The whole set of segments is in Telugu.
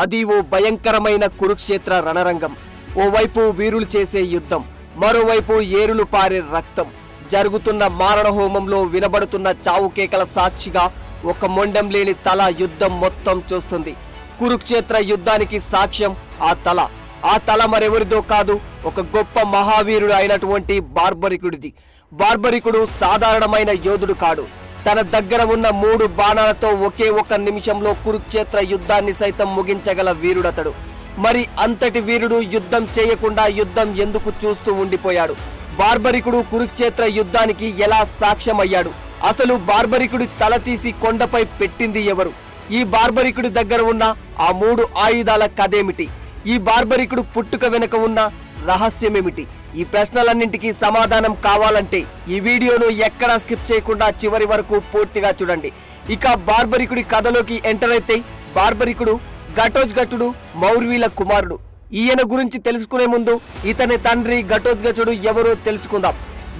అది ఓ భయంకరమైన కురుక్షేత్ర రణరంగం. ఓవైపు వీరులు చేసే యుద్ధం, మరోవైపు ఏరులు పారే రక్తం. జరుగుతున్న మారణ హోమంలో వినబడుతున్న చావు కేకల సాక్షిగా ఒక మొండం లేని తల యుద్ధం మొత్తం చూస్తుంది. కురుక్షేత్ర యుద్ధానికి సాక్ష్యం ఆ తల. ఆ తల మరెవరిదో కాదు, ఒక గొప్ప మహావీరుడు అయినటువంటి బార్బరికుడిది. బార్బరికుడు సాధారణమైన యోధుడు కాడు. తన దగ్గర ఉన్న 3 బాణాలతో ఒకే ఒక నిమిషంలో కురుక్షేత్ర యుద్ధాన్ని సైతం ముగించగల వీరుడతడు. మరి అంతటి వీరుడు యుద్ధం చేయకుండా యుద్ధం ఎందుకు చూస్తూ ఉండిపోయాడు? బార్బరికుడు కురుక్షేత్ర యుద్ధానికి ఎలా సాక్ష్యమయ్యాడు? అసలు బార్బరికుడి తల తీసి కొండపై పెట్టింది ఎవరు? ఈ బార్బరికుడి దగ్గర ఉన్న ఆ 3 ఆయుధాల కథేమిటి? ఈ బార్బరికుడు పుట్టుక వెనుక ఉన్న రహస్యమేమిటి? ఈ ప్రశ్నలన్నింటికీ సమాధానం కావాలంటే ఈ వీడియోను ఎక్కడా స్కిప్ చేయకుండా చివరి వరకు పూర్తిగా చూడండి. ఇక బార్బరికుడి కథలోకి ఎంటర్ అయితే, బార్బరికుడు ఘటోత్కచుడు మౌర్వీల కుమారుడు. ఈయన గురించి తెలుసుకునే ముందు ఇతని తండ్రి ఘటోత్కచుడు ఎవరో తెలుసుకుందాం.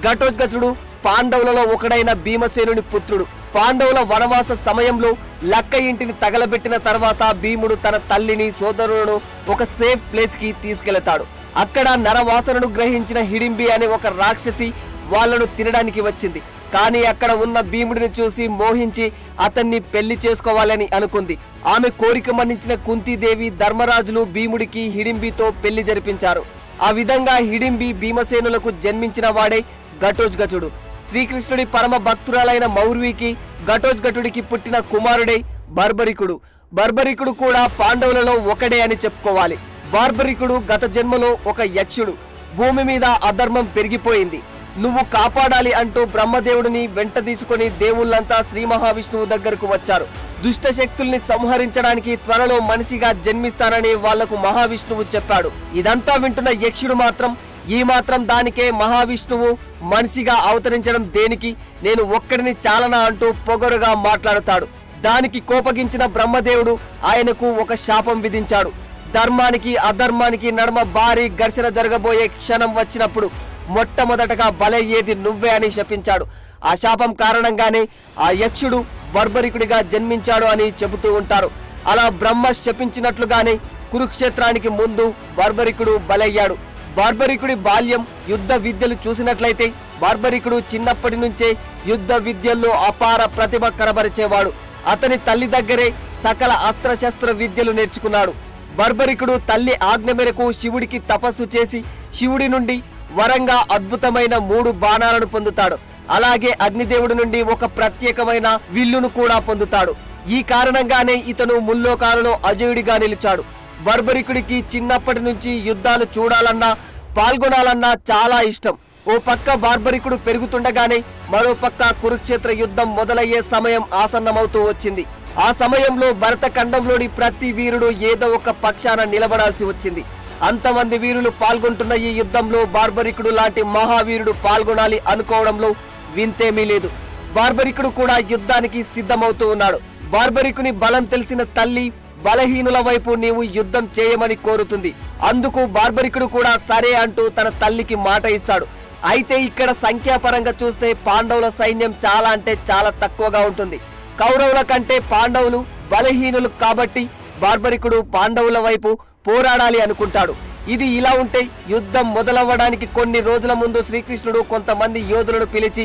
ఘటోత్కచుడు పాండవులలో ఒకడైన భీమసేనుని పుత్రుడు. పాండవుల వనవాస సమయంలో లక్క ఇంటిని తగలబెట్టిన తర్వాత భీముడు తన తల్లిని సోదరులను ఒక సేఫ్ ప్లేస్ కి తీసుకెళ్తాడు. అక్కడ నరవాసనను గ్రహించిన హిడింబి అనే ఒక రాక్షసి వాళ్లను తినడానికి వచ్చింది. కానీ అక్కడ ఉన్న భీముడిని చూసి మోహించి అతన్ని పెళ్లి చేసుకోవాలని అనుకుంది. ఆమె కోరిక మన్నించిన కుంతీదేవి ధర్మరాజులు భీముడికి హిడింబితో పెళ్లి జరిపించారు. ఆ విధంగా హిడింబి భీమసేనులకు జన్మించిన వాడే ఘటోత్కచుడు. శ్రీకృష్ణుడి పరమ భక్తురాలైన మౌర్వికి ఘటోత్కచుడికి పుట్టిన కుమారుడే బార్బరికుడు. బార్బరికుడు కూడా పాండవులలో ఒకడే అని చెప్పుకోవాలి. బార్బరికుడు గత జన్మలో ఒక యక్షుడు. భూమి మీద అధర్మం పెరిగిపోయింది, నువ్వు కాపాడాలి అంటూ బ్రహ్మదేవుడిని వెంట తీసుకుని దేవుళ్ళంతా శ్రీ మహావిష్ణువు దగ్గరకు వచ్చారు. దుష్ట శక్తుల్ని సంహరించడానికి త్వరలో మనిషిగా జన్మిస్తానని వాళ్లకు మహావిష్ణువు చెప్పాడు. ఇదంతా వింటున్న యక్షుడు మాత్రం ఈ మాత్రం దానికే మహావిష్ణువు మనిషిగా అవతరించడం దేనికి, నేను ఒక్కడిని చాలనా అంటూ పొగరుగా మాట్లాడుతాడు. దానికి కోపగించిన బ్రహ్మదేవుడు ఆయనకు ఒక శాపం విధించాడు. ధర్మానికి అధర్మానికి నడుమ భారీ ఘర్షణ జరగబోయే క్షణం వచ్చినప్పుడు మొట్టమొదటగా బలయ్యేది నువ్వే అని శపించాడు. ఆ శాపం కారణంగానే ఆ యక్షుడు బార్బరికుడిగా జన్మించాడు అని చెబుతూ ఉంటారు. అలా బ్రహ్మ శపించినట్లుగానే కురుక్షేత్రానికి ముందు బార్బరికుడు బలయ్యాడు. బార్బరికుడి బాల్యం, యుద్ధ విద్యలు చూసినట్లయితే బార్బరికుడు చిన్నప్పటి నుంచే యుద్ధ విద్యల్లో అపార ప్రతిభ కనబరిచేవాడు. అతని తల్లి దగ్గరే సకల అస్త్రశస్త్ర విద్యలు నేర్చుకున్నాడు. బార్బరికుడు తల్లి ఆజ్ఞ మేరకు శివుడికి తపస్సు చేసి శివుడి నుండి వరంగా అద్భుతమైన 3 బాణాలను పొందుతాడు. అలాగే అగ్నిదేవుడి నుండి ఒక ప్రత్యేకమైన విల్లును కూడా పొందుతాడు. ఈ కారణంగానే ఇతను ముల్లోకాలలో అజయుడిగా నిలిచాడు. బార్బరికుడికి చిన్నప్పటి నుంచి యుద్ధాలు చూడాలన్నా పాల్గొనాలన్నా చాలా ఇష్టం. ఓ పక్క బార్బరికుడు పెరుగుతుండగానే మరో పక్క కురుక్షేత్ర యుద్ధం మొదలయ్యే సమయం ఆసన్నమవుతూ వచ్చింది. ఆ సమయంలో భరత ఖండంలోని ప్రతి వీరుడు ఏదో ఒక పక్షాన నిలబడాల్సి వచ్చింది. అంతమంది వీరులు పాల్గొంటున్న ఈ యుద్ధంలో బార్బరికుడు లాంటి మహావీరుడు పాల్గొనాలి అనుకోవడంలో వింతేమీ లేదు. బార్బరికుడు కూడా యుద్ధానికి సిద్ధమవుతూ ఉన్నాడు. బార్బరికుని బలం తెలిసిన తల్లి బలహీనుల వైపు నీవు యుద్ధం చేయమని కోరుతుంది. అందుకు బార్బరికుడు కూడా సరే అంటూ తన తల్లికి మాట ఇస్తాడు. అయితే ఇక్కడ సంఖ్యాపరంగా చూస్తే పాండవుల సైన్యం చాలా అంటే చాలా తక్కువగా ఉంటుంది. కౌరవుల కంటే పాండవులు బలహీనులు కాబట్టి బార్బరికుడు పాండవుల వైపు పోరాడాలి అనుకుంటాడు. ఇది ఇలా ఉంటే యుద్ధం మొదలవ్వడానికి కొన్ని రోజుల ముందు శ్రీకృష్ణుడు కొంతమంది యోధులను పిలిచి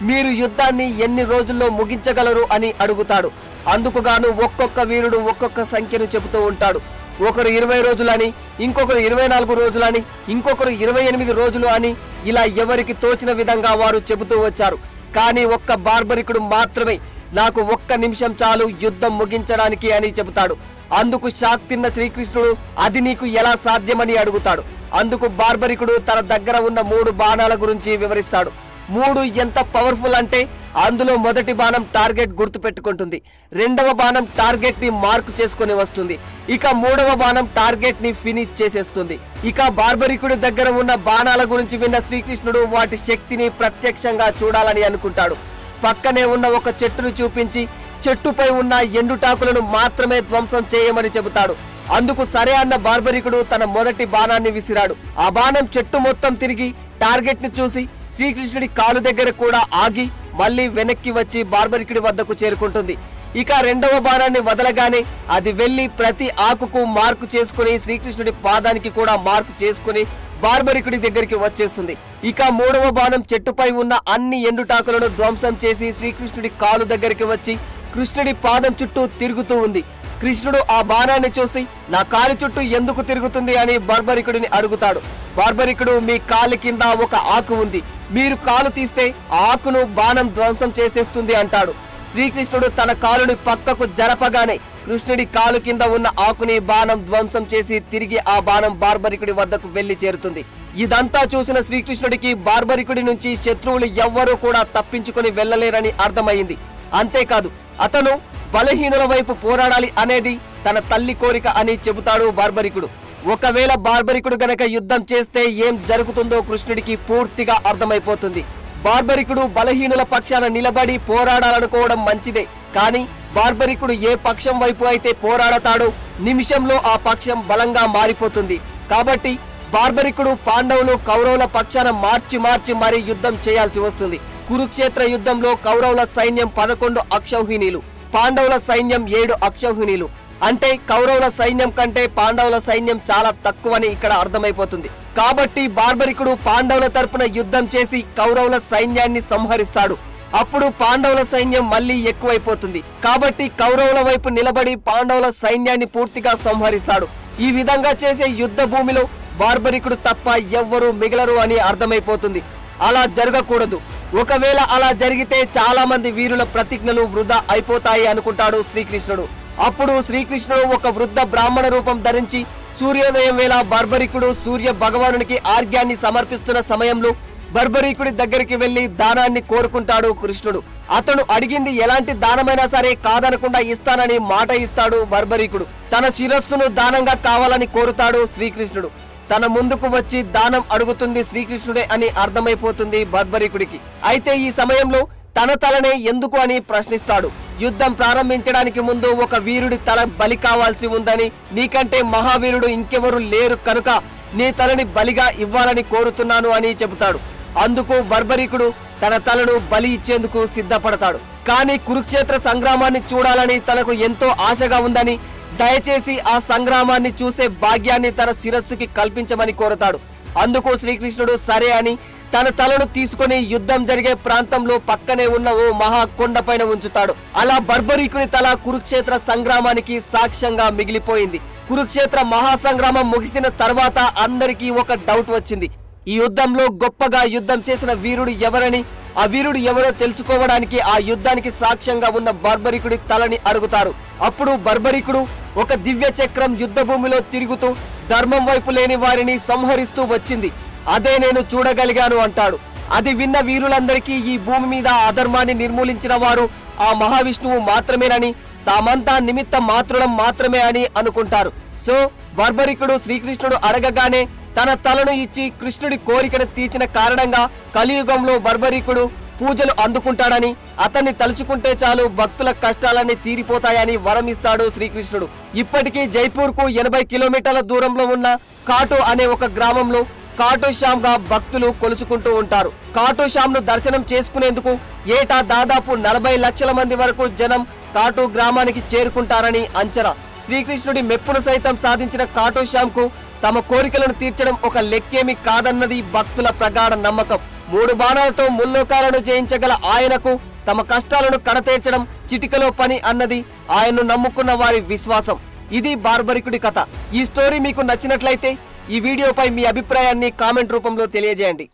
మీరు యుద్ధాన్ని ఎన్ని రోజుల్లో ముగించగలరు అని అడుగుతాడు. అందుకుగాను ఒక్కొక్క వీరుడు ఒక్కొక్క సంఖ్యను చెబుతూ ఉంటాడు. ఒకరు 20 రోజులని, ఇంకొకరు 24 రోజులని, ఇంకొకరు 28 రోజులు అని, ఇలా ఎవరికి తోచిన విధంగా వారు చెబుతూ వచ్చారు. కానీ ఒక్క బార్బరికుడు మాత్రమే నాకు 1 నిమిషం చాలు యుద్ధం ముగించడానికి అని చెబుతాడు. అందుకు షాక్ తిన్న శ్రీకృష్ణుడు అది నీకు ఎలా సాధ్యమని అడుగుతాడు. అందుకు బార్బరికుడు తన దగ్గర ఉన్న 3 బాణాల గురించి వివరిస్తాడు. 3 ఎంత పవర్ఫుల్ అంటే అందులో మొదటి బాణం టార్గెట్ గుర్తు పెట్టుకుంటుంది, రెండవ బాణం టార్గెట్ ని మార్క్ చేసుకుని వస్తుంది, ఇక 3వ బాణం టార్గెట్ ని ఫినిష్ చేసేస్తుంది. ఇక బార్బరికుడి దగ్గర ఉన్న బాణాల గురించి విన్న శ్రీకృష్ణుడు వాటి శక్తిని ప్రత్యక్షంగా చూడాలని అనుకుంటాడు. పక్కనే ఉన్న ఒక చెట్టును చూపించి చెట్టుపై ఉన్న ఎండుటాకులను మాత్రమే ధ్వంసం చేయమని చెబుతాడు. అందుకు సరే అన్న బార్బరికుడు తన మొదటి బాణాన్ని విసిరాడు. ఆ బాణం చెట్టు మొత్తం తిరిగి టార్గెట్ ని చూసి శ్రీకృష్ణుడి కాలు దగ్గర కూడా ఆగి మళ్ళీ వెనక్కి వచ్చి బార్బరికుడి వద్దకు చేరుకుంటుంది. ఇక రెండవ బాణాన్ని వదలగానే అది వెళ్లి ప్రతి ఆకుకు మార్కు చేసుకుని శ్రీకృష్ణుడి పాదానికి కూడా మార్కు చేసుకుని బార్బరికుడి దగ్గరికి వచ్చేస్తుంది. ఇక మూడవ బాణం చెట్టుపై ఉన్న అన్ని ఎండుటాకులను ధ్వంసం చేసి శ్రీకృష్ణుడి కాలు దగ్గరికి వచ్చి కృష్ణుడి పాదం చుట్టూ తిరుగుతూ ఉంది. కృష్ణుడు ఆ బాణాన్ని చూసి నా కాలి చుట్టూ ఎందుకు తిరుగుతుంది అని బార్బరికుడిని అడుగుతాడు. బార్బరికుడు మీ కాలి కింద ఒక ఆకు ఉంది, మీరు కాలు తీస్తే ఆ ఆకును బాణం ధ్వంసం చేసేస్తుంది అంటాడు. శ్రీకృష్ణుడు తన కాలుని పక్కకు జరపగానే కృష్ణుడి కాలు కింద ఉన్న ఆకుని బాణం ధ్వంసం చేసి తిరిగి ఆ బాణం బార్బరికుడి వద్దకు వెళ్లి చేరుతుంది. ఇదంతా చూసిన శ్రీకృష్ణుడికి బార్బరికుడి నుంచి శత్రువులు ఎవ్వరూ కూడా తప్పించుకొని వెళ్లలేరని అర్థమైంది. అంతేకాదు అతను బలహీనుల వైపు పోరాడాలి అనేది తన తల్లి కోరిక అని చెబుతాడు బార్బరికుడు. ఒకవేళ బార్బరికుడు గనక యుద్ధం చేస్తే ఏం జరుగుతుందో కృష్ణుడికి పూర్తిగా అర్థమైపోతుంది. బార్బరికుడు బలహీనుల పక్షాన నిలబడి పోరాడాలనుకోవడం మంచిదే, కానీ బార్బరికుడు ఏ పక్షం వైపు అయితే పోరాడతాడో నిమిషంలో ఆ పక్షం బలంగా మారిపోతుంది. కాబట్టి బార్బరికుడు పాండవులు కౌరవుల పక్షాన మార్చి మరీ యుద్ధం చేయాల్సి వస్తుంది. కురుక్షేత్ర యుద్ధంలో కౌరవుల సైన్యం 11 అక్షౌహిణీలు, పాండవుల సైన్యం 7 అక్షౌహిణీలు. అంటే కౌరవుల సైన్యం కంటే పాండవుల సైన్యం చాలా తక్కువని ఇక్కడ అర్థమైపోతుంది. కాబట్టి బార్బరికుడు పాండవుల తరపున యుద్ధం చేసి కౌరవుల సైన్యాన్ని సంహరిస్తాడు. అప్పుడు పాండవుల సైన్యం మళ్ళీ ఎక్కువైపోతుంది. కాబట్టి కౌరవుల వైపు నిలబడి పాండవుల సైన్యాన్ని పూర్తిగా సంహరిస్తాడు. ఈ విధంగా చేసే యుద్ధ భూమిలో బార్బరికుడు తప్ప ఎవ్వరూ మిగలరు అని అర్థమైపోతుంది. అలా జరగకూడదు. ఒకవేళ అలా జరిగితే చాలా మంది వీరుల ప్రతిజ్ఞలు వృధా అయిపోతాయి అనుకుంటాడు శ్రీకృష్ణుడు. అప్పుడు శ్రీకృష్ణుడు ఒక వృద్ధ బ్రాహ్మణ రూపం ధరించి సూర్యోదయం వేళ బార్బరికుడు సూర్య భగవానునికి ఆర్ఘ్యాన్ని సమర్పిస్తున్న సమయంలో బార్బరికుడి దగ్గరికి వెళ్లి దానాన్ని కోరుకుంటాడు కృష్ణుడు. అతను అడిగింది ఎలాంటి దానమైనా సరే కాదనకుండా ఇస్తానని మాట ఇస్తాడు బార్బరికుడు. తన శిరస్సును దానంగా కావాలని కోరుతాడు శ్రీకృష్ణుడు. తన ముందుకు వచ్చి దానం అడుగుతుంది శ్రీకృష్ణుడే అని అర్థమైపోతుంది బార్బరికుడికి. అయితే ఈ సమయంలో తన తలనే ఎందుకు అని ప్రశ్నిస్తాడు. యుద్ధం ప్రారంభించడానికి ముందు ఒక వీరుడి తల బలి కావాల్సి ఉందని, నీకంటే మహావీరుడు ఇంకెవరు లేరు కనుక నీ తలని బలిగా ఇవ్వాలని కోరుతున్నాను అని చెబుతాడు. అందుకు బార్బరికుడు తన తలను బలి ఇచ్చేందుకు సిద్ధపడతాడు. కానీ కురుక్షేత్ర సంగ్రామాన్ని చూడాలని తనకు ఎంతో ఆశగా ఉందని, దయచేసి ఆ సంగ్రామాన్ని చూసే భాగ్యాన్ని తన శిరస్సుకి కల్పించమని కోరతాడు. అందుకు శ్రీకృష్ణుడు సరే అని తన తలను తీసుకుని యుద్ధం జరిగే ప్రాంతంలో పక్కనే ఉన్న ఓ మహా కొండపైన ఉంచుతాడు. అలా బార్బరికుని తల కురుక్షేత్ర సంగ్రామానికి సాక్ష్యంగా మిగిలిపోయింది. కురుక్షేత్ర మహాసంగ్రామం ముగిసిన తర్వాత అందరికీ ఒక డౌట్ వచ్చింది. ఈ యుద్ధంలో గొప్పగా యుద్ధం చేసిన వీరుడు ఎవరని, ఆ వీరుడు ఎవరో తెలుసుకోవడానికి ఆ యుద్ధానికి సాక్ష్యంగా ఉన్న బార్బరికుడి తలని అడుగుతారు. అప్పుడు బార్బరికుడు ఒక దివ్య చక్రం యుద్ధ భూమిలో తిరుగుతూ ధర్మం వైపు లేని వారిని సంహరిస్తూ వచ్చింది, అదే నేను చూడగలిగాను అంటాడు. అది విన్న వీరులందరికీ ఈ భూమి మీద అధర్మాన్ని నిర్మూలించిన వారు ఆ మహావిష్ణువు మాత్రమేనని, తామంతా నిమిత్త మాత్రులం మాత్రమే అని అనుకుంటారు. సో బార్బరికుడు శ్రీకృష్ణుడు అడగగానే తన తలను ఇచ్చి కృష్ణుడి కోరికను తీర్చిన కారణంగా కలియుగంలో బార్బరికుడు పూజలు అందుకుంటాడని, అతన్ని తలుచుకుంటే చాలు భక్తుల కష్టాలన్నీ తీరిపోతాయని వరమిస్తాడు శ్రీకృష్ణుడు. ఇప్పటికీ జైపూర్ కు 80 కిలోమీటర్ల దూరంలో ఉన్న కాటో అనే ఒక గ్రామంలో కాటో శ్యామ్ గా భక్తులు కొలుచుకుంటూ ఉంటారు. కాటో శ్యామ్ ను దర్శనం చేసుకునేందుకు ఏటా దాదాపు 40 లక్షల మంది వరకు జనం కాటో గ్రామానికి చేరుకుంటారని అంచనా. శ్రీకృష్ణుడి మెప్పును సైతం సాధించిన కాటో శ్యామ్ కు తమ కోరికలను తీర్చడం ఒక లెక్కేమి కాదన్నది భక్తుల ప్రగాఢ నమ్మకం. 3 బాణాలతో ముల్లోకాలను జయించగల ఆయనకు తమ కష్టాలను కడతీర్చడం చిటికలో పని అన్నది ఆయన్ను నమ్ముకున్న వారి విశ్వాసం. ఇది బార్బరికుడి కథ. ఈ స్టోరీ మీకు నచ్చినట్లయితే ఈ వీడియోపై మీ అభిప్రాయాన్ని కామెంట్ రూపంలో తెలియజేయండి.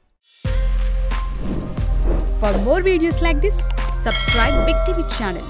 For more videos like this, subscribe Big TV channel.